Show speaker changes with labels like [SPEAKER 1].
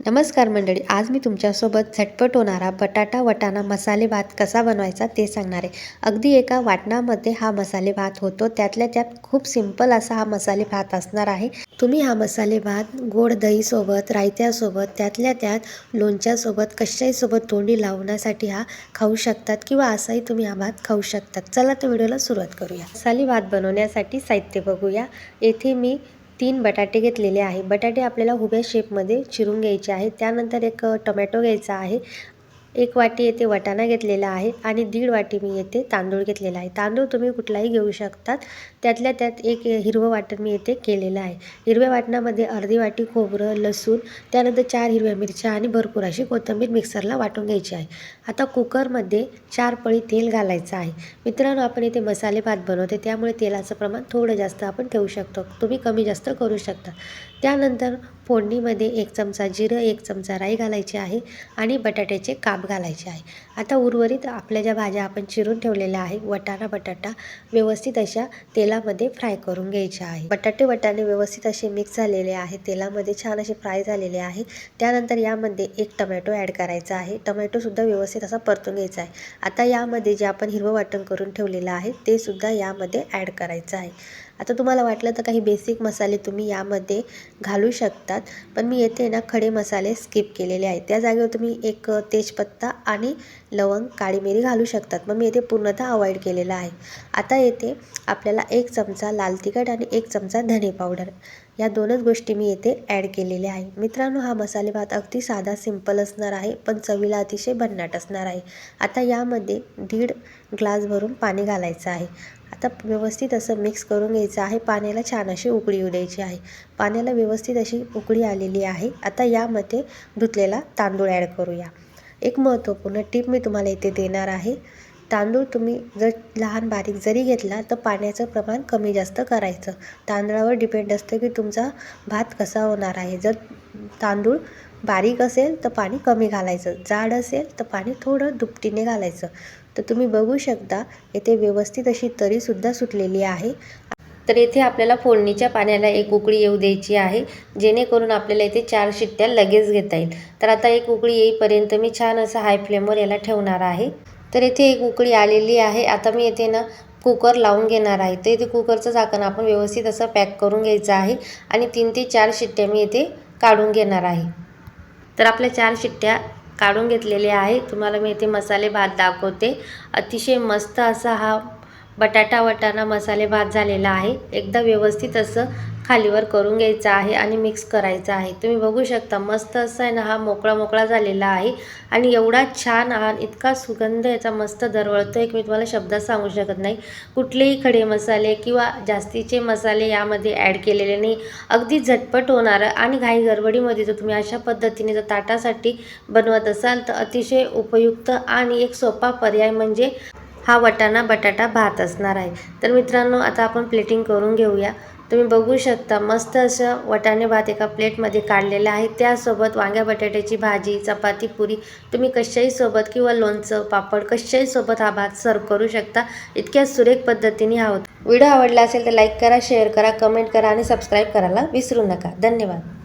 [SPEAKER 1] नमस्कार मंडळी, आज मी तुमच्यासोबत झटपट होणारा बटाटा वटाणा मसाले भात कसा बनवायचा ते सांगणार आहे. अगदी एका वाटणामध्ये हा मसाले भात होतो. त्यातल्या त्यात खूप सिंपल असा हा मसाले भात असणार आहे. तुम्ही हा मसाले भात गोड दहीसोबत, रायत्यासोबत, त्यातल्या त्यात लोणच्यासोबत, कशाही सोबत तोंडी लावण्यासाठी हा खाऊ शकतात किंवा असाही तुम्ही हा भात खाऊ शकतात. चला तर व्हिडिओला सुरुवात करूया. मसाले भात बनवण्यासाठी साहित्य बघूया. येथे मी 3 बटाटे घेतलेले आहे. बटाटे आपल्याला उभ्या शेपमध्ये चिरून घ्यायचे आहे. त्यानंतर एक टोमॅटो घ्यायचा आहे. 1 वाटी येथे वाटाणा घेतलेला आहे आणि 1.5 वाटी मी येथे तांदूळ घेतलेला आहे. तांदूळ तुम्ही कुठलाही घेऊ शकतात. त्यातल्या त्यात एक हिरवं वाटण मी येथे केलेलं आहे. हिरव्या वाटणामध्ये अर्धी वाटी खोबरं, लसूण, त्यानंतर 4 हिरव्या मिरच्या आणि भरपूर अशी कोथिंबीर मिक्सरला वाटून घ्यायची आहे. आता कुकरमध्ये 4 पळी तेल घालायचं आहे. मित्रांनो, आपण इथे मसाले भात बनवते त्यामुळे तेलाचं प्रमाण थोडं जास्त आपण ठेवू शकतो. तुम्ही कमी जास्त करू शकता. त्यानंतर फोडणीमध्ये 1 चमचा जिरं, 1 चमचा राई घालायची आहे आणि बटाट्याचे काप घालायचे आहे. आता उर्वरित आपल्या ज्या भाज्या आपण चिरून ठेवलेल्या आहे, वटाणा, बटाटा व्यवस्थित अशा तेलामध्ये फ्राय करून घ्यायच्या आहे. बटाटे वटाणे व्यवस्थित असे मिक्स झालेले आहे, तेलामध्ये छान असे फ्राय झालेले आहे. त्यानंतर यामध्ये 1 टोमॅटो ॲड करायचा आहे. टोमॅटोसुद्धा व्यवस्थित असा परतून घ्यायचा आहे. आता यामध्ये जे आपण हिरवं वाटण करून ठेवलेलं आहे ते सुद्धा यामध्ये ॲड करायचं आहे. आता तुम्हाला वाटलं तर काही बेसिक मसाले तुम्ही यामध्ये घालू शकतात, पण मी येथे ना खडे मसाले स्किप केलेले आहेत. त्या जागेवर तुम्ही 1 तेजपत्ता आणि लवंग, काळी मिरी घालू शकतात, पण मी येथे पूर्णतः अवॉइड केलेला आहे. आता येथे आपल्याला 1 चमचा लाल तिखट आणि 1 चमचा धने पावडर या 2च गोष्टी मी येथे ॲड केलेल्या आहे. मित्रांनो, हा मसाले भात अगदी साधा सिंपल असणार आहे, पण चवीला अतिशय भन्नाट असणार आहे. आता यामध्ये 1.5 ग्लास भरून पाणी घालायचं आहे. आता व्यवस्थित असं मिक्स करून घ्यायचं आहे. पाण्याला छान अशी उकळी येऊ द्यायची आहे. पाण्याला व्यवस्थित अशी उकळी आलेली आहे. आता यामध्ये धुतलेला तांदूळ ॲड करूया. एक महत्त्वपूर्ण टीप मी तुम्हाला इथे देणार आहे. तांदूळ तुम्ही जर लहान बारीक जरी घेतला तर पाण्याचं प्रमाण कमी जास्त करायचं. तांदळावर डिपेंड असतं की तुमचा भात कसा होणार आहे. जर तांदूळ बारीक असेल तर पाणी कमी घालायचं, जाड असेल तर पाणी थोडं दुपटीने घालायचं. तर तुम्ही बघू शकता येथे व्यवस्थित अशी तरीसुद्धा सुटलेली आहे. तर येथे आपल्याला फोडणीच्या पाण्याला 1 उकळी येऊ द्यायची आहे, जेणेकरून आपल्याला इथे 4 शिट्ट्या लगेच घेता येईल. तर आता 1 उकळी येईपर्यंत मी छान असं हाय फ्लेमवर याला ठेवणार आहे. तर येथे 1 उकळी आलेली आहे. आता मी येथे ना कुकर लावून घेणार आहे. तर इथे कुकरचं झाकण आपण व्यवस्थित असं पॅक करून घ्यायचं आहे आणि 3 ते 4 शिट्ट्या मी येथे काढून घेणार आहे. तर आपल्या 4 शिट्ट्या काढून घेतलेल्या आहे. तुम्हाला मी इथे मसाले भात दाखवते. अतिशय मस्त असा हा बटाटा वटाणा मसाले भात झालेला आहे. एकदा व्यवस्थित असं खालीवर करून घ्यायचं आहे आणि मिक्स करायचं आहे. तुम्ही बघू शकता मस्त असा आहे ना हा मोकळा मोकळा झालेला आहे आणि एवढा छान आणि इतका सुगंध याचा मस्त दरवळतो आहे की मी तुम्हाला शब्दात सांगू शकत नाही. कुठलेही खडे मसाले किंवा जास्तीचे मसाले यामध्ये ॲड केलेले नाही. अगदी झटपट होणारं आणि घाई गडबडीमध्ये जर तुम्ही अशा पद्धतीने जर ताटासाठी बनवत असाल तर अतिशय उपयुक्त आणि एक सोपा पर्याय म्हणजे हा वटाणा बटाटा भात असणार आहे. तर मित्रांनो, आता आपण प्लेटिंग करून घेऊया. तुम्ही बघू शकता मस्त असं वटाणे भात एका प्लेटमध्ये काढलेला आहे. त्यासोबत वांग्या बटाट्याची भाजी, चपाती, पुरी तुम्ही कशाही सोबत किंवा लोणचं, पापड कशाही सोबत हा भात सर्व करू शकता. इतक्या सुरेख पद्धतीने हा होतो. व्हिडिओ आवडला असेल तर लाईक करा, शेअर करा, कमेंट करा आणि सबस्क्राईब करायला विसरू नका. धन्यवाद.